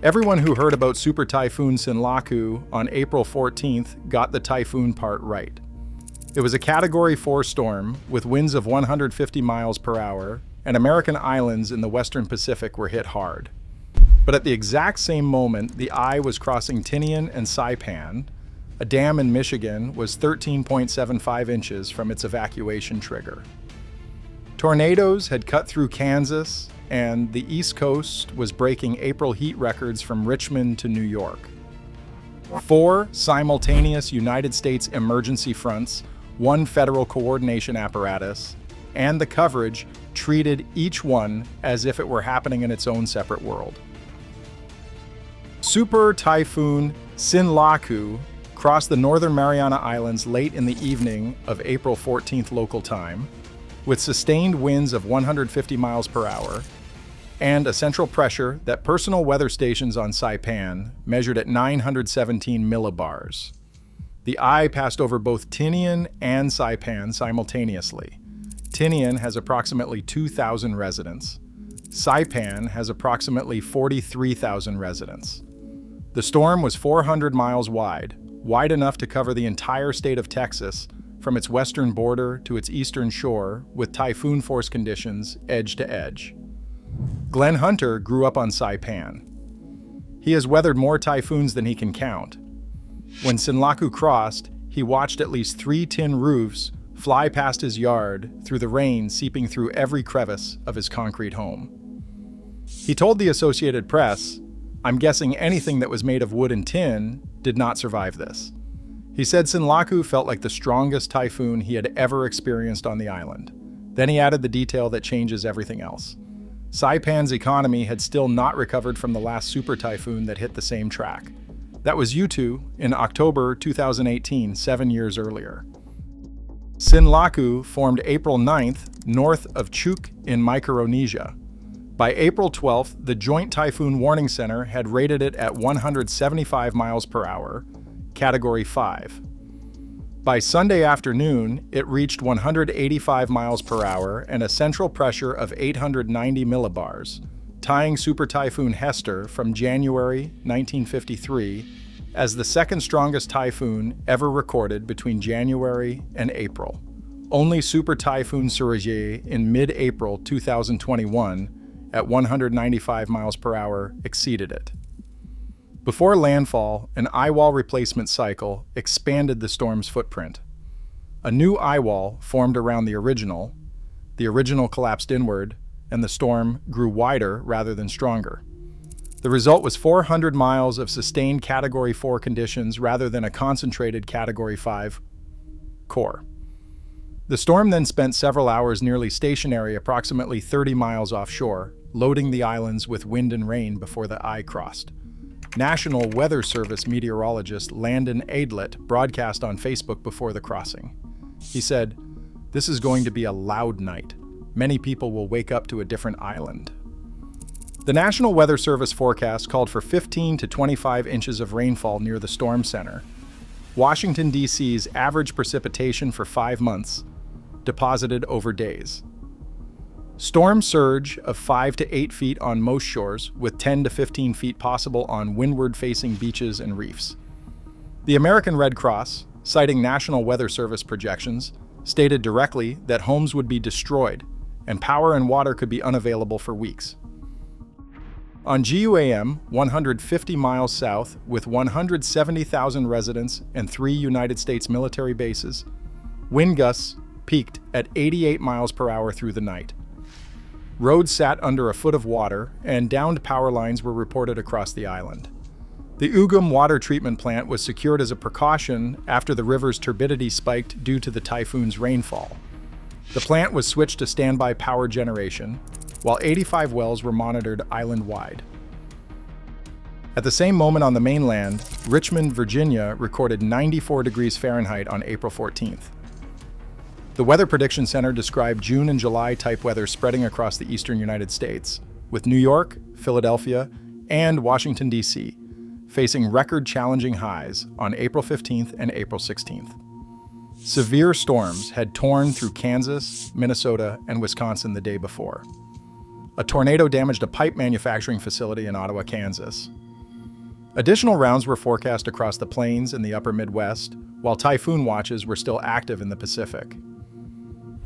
Everyone who heard about Super Typhoon Sinlaku on April 14th got the typhoon part right. It was a Category 4 storm with winds of 150 miles per hour, and American islands in the western Pacific were hit hard. But at the exact same moment the eye was crossing Tinian and Saipan, a dam in Michigan was 13.75 inches from its evacuation trigger. Tornadoes had cut through Kansas, and the East Coast was breaking April heat records from Richmond to New York. 4 simultaneous United States emergency fronts, 1 federal coordination apparatus, and the coverage treated each one as if it were happening in its own separate world. Super Typhoon Sinlaku crossed the Northern Mariana Islands late in the evening of April 14th local time, with sustained winds of 150 miles per hour and a central pressure that personal weather stations on Saipan measured at 917 millibars. The eye passed over both Tinian and Saipan simultaneously. Tinian has approximately 2,000 residents. Saipan has approximately 43,000 residents. The storm was 400 miles wide enough to cover the entire state of Texas from its western border to its eastern shore, with typhoon force conditions edge to edge. Glen Hunter grew up on Saipan. He has weathered more typhoons than he can count. When Sinlaku crossed, he watched at least 3 tin roofs fly past his yard through the rain seeping through every crevice of his concrete home. He told the Associated Press, "I'm guessing anything that was made of wood and tin did not survive this." He said Sinlaku felt like the strongest typhoon he had ever experienced on the island. Then he added the detail that changes everything else. Saipan's economy had still not recovered from the last super typhoon that hit the same track. That was Yutu in October 2018, 7 years earlier. Sinlaku formed April 9th north of Chuuk in Micronesia. By April 12th, the Joint Typhoon Warning Center had rated it at 175 miles per hour, Category 5. By Sunday afternoon, it reached 185 miles per hour and a central pressure of 890 millibars, tying Super Typhoon Hester from January 1953 as the second strongest typhoon ever recorded between January and April. Only Super Typhoon Surajay in mid-April 2021 at 195 miles per hour exceeded it. Before landfall, an eye wall replacement cycle expanded the storm's footprint. A new eye wall formed around the original collapsed inward, and the storm grew wider rather than stronger. The result was 400 miles of sustained Category 4 conditions rather than a concentrated Category 5 core. The storm then spent several hours nearly stationary approximately 30 miles offshore, loading the islands with wind and rain before the eye crossed. National Weather Service meteorologist Landon Aydlett broadcast on Facebook before the crossing. He said, "This is going to be a loud night. Many people will wake up to a different island." The National Weather Service forecast called for 15 to 25 inches of rainfall near the storm center. Washington, D.C.'s average precipitation for 5 months deposited over days. Storm surge of 5 to 8 feet on most shores, with 10 to 15 feet possible on windward-facing beaches and reefs. The American Red Cross, citing National Weather Service projections, stated directly that homes would be destroyed and power and water could be unavailable for weeks. On GUAM, 150 miles south, with 170,000 residents and 3 United States military bases, wind gusts peaked at 88 miles per hour through the night. Roads sat under a foot of water, and downed power lines were reported across the island. The Ugum water treatment plant was secured as a precaution after the river's turbidity spiked due to the typhoon's rainfall. The plant was switched to standby power generation, while 85 wells were monitored island-wide. At the same moment on the mainland, Richmond, Virginia recorded 94 degrees Fahrenheit on April 14th. The Weather Prediction Center described June and July type weather spreading across the eastern United States, with New York, Philadelphia, and Washington, D.C. facing record-challenging highs on April 15th and April 16th. Severe storms had torn through Kansas, Minnesota, and Wisconsin the day before. A tornado damaged a pipe manufacturing facility in Ottawa, Kansas. Additional rounds were forecast across the plains and the upper Midwest, while typhoon watches were still active in the Pacific.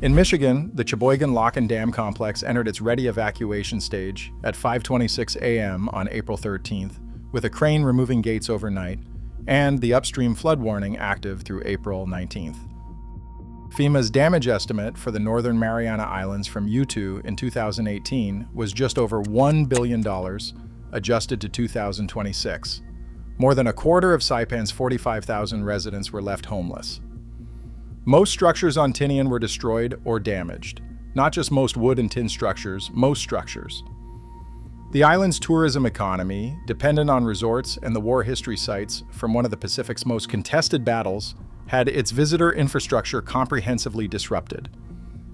In Michigan, the Cheboygan Lock and Dam complex entered its ready evacuation stage at 5:26 a.m. on April 13th, with a crane removing gates overnight, and the upstream flood warning active through April 19th. FEMA's damage estimate for the Northern Mariana Islands from Yutu in 2018 was just over $1 billion, adjusted to 2026. More than a quarter of Saipan's 45,000 residents were left homeless. Most structures on Tinian were destroyed or damaged. Not just most wood and tin structures, most structures. The island's tourism economy, dependent on resorts and the war history sites from one of the Pacific's most contested battles, had its visitor infrastructure comprehensively disrupted.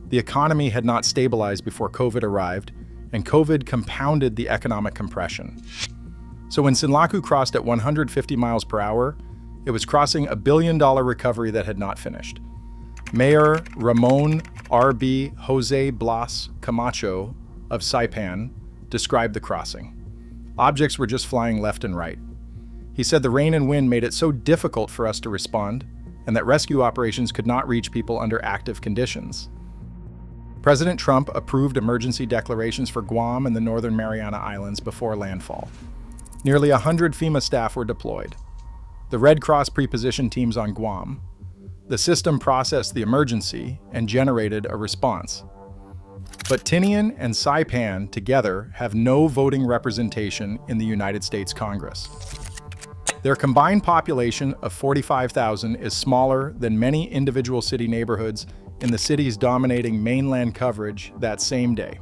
The economy had not stabilized before COVID arrived, and COVID compounded the economic compression. So when Sinlaku crossed at 150 miles per hour, it was crossing a billion-dollar recovery that had not finished. Mayor Ramon R.B. Jose Blas Camacho of Saipan described the crossing. Objects were just flying left and right. He said the rain and wind made it so difficult for us to respond, and that rescue operations could not reach people under active conditions. President Trump approved emergency declarations for Guam and the Northern Mariana Islands before landfall. Nearly 100 FEMA staff were deployed. The Red Cross prepositioned teams on Guam. The system processed the emergency and generated a response. But Tinian and Saipan together have no voting representation in the United States Congress. Their combined population of 45,000 is smaller than many individual city neighborhoods in the city's dominating mainland coverage that same day.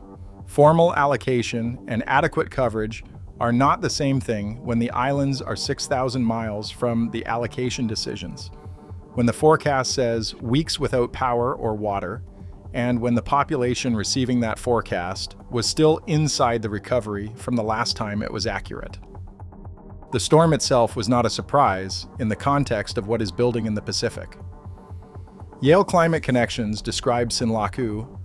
Formal allocation and adequate coverage are not the same thing when the islands are 6,000 miles from the allocation decisions, when the forecast says weeks without power or water, and when the population receiving that forecast was still inside the recovery from the last time it was accurate. The storm itself was not a surprise in the context of what is building in the Pacific. Yale Climate Connections described Sinlaku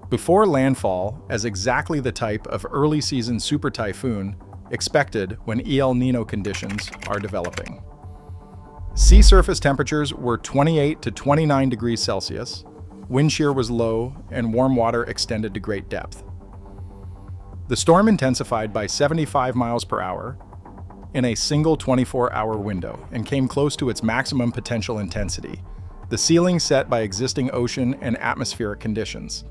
before landfall as exactly the type of early-season super typhoon expected when El Niño conditions are developing. Sea surface temperatures were 28 to 29 degrees Celsius, wind shear was low, and warm water extended to great depth. The storm intensified by 75 miles per hour in a single 24-hour window and came close to its maximum potential intensity, the ceiling set by existing ocean and atmospheric conditions.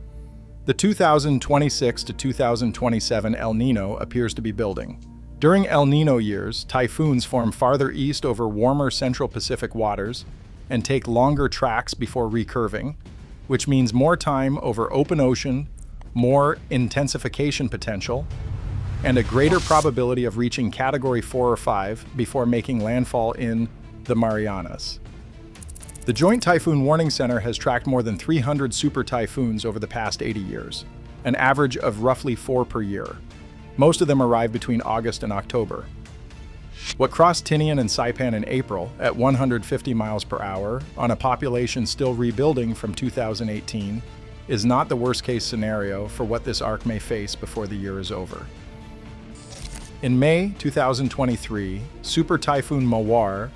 The 2026 to 2027 El Niño appears to be building. During El Niño years, typhoons form farther east over warmer central Pacific waters and take longer tracks before recurving, which means more time over open ocean, more intensification potential, and a greater probability of reaching Category 4 or 5 before making landfall in the Marianas. The Joint Typhoon Warning Center has tracked more than 300 super typhoons over the past 80 years, an average of roughly 4 per year. Most of them arrive between August and October. What crossed Tinian and Saipan in April at 150 miles per hour on a population still rebuilding from 2018 is not the worst-case scenario for what this arc may face before the year is over. In May 2023, Super Typhoon Mawar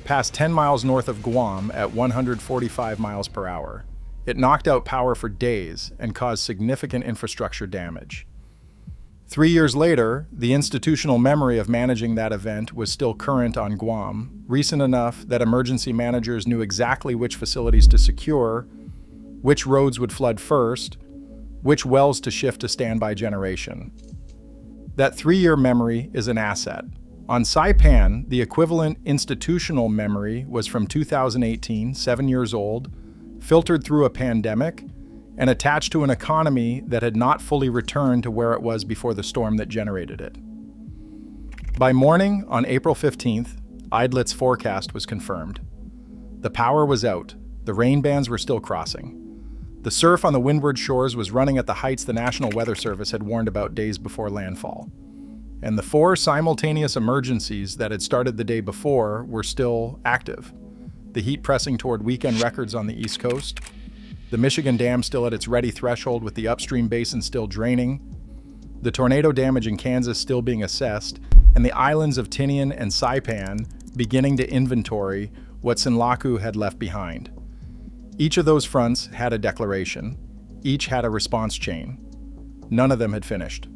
passed 10 miles north of Guam at 145 miles per hour. It knocked out power for days and caused significant infrastructure damage. 3 years later, the institutional memory of managing that event was still current on Guam, recent enough that emergency managers knew exactly which facilities to secure, which roads would flood first, which wells to shift to standby generation. That 3-year memory is an asset. On Saipan, the equivalent institutional memory was from 2018, 7 years old, filtered through a pandemic, and attached to an economy that had not fully returned to where it was before the storm that generated it. By morning on April 15th, Aydlett's forecast was confirmed. The power was out, the rain bands were still crossing. The surf on the windward shores was running at the heights the National Weather Service had warned about days before landfall. And the 4 simultaneous emergencies that had started the day before were still active. The heat pressing toward weekend records on the East Coast, the Michigan Dam still at its ready threshold with the upstream basin still draining, the tornado damage in Kansas still being assessed, and the islands of Tinian and Saipan beginning to inventory what Sinlaku had left behind. Each of those fronts had a declaration. Each had a response chain. None of them had finished.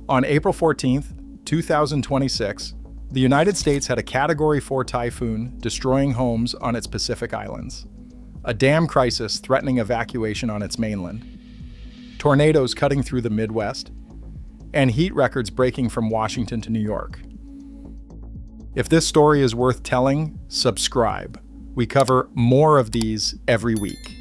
On April 14th, 2026, the United States had a Category 4 typhoon destroying homes on its Pacific islands, a dam crisis threatening evacuation on its mainland, tornadoes cutting through the Midwest, and heat records breaking from Washington to New York. If this story is worth telling, subscribe. We cover more of these every week.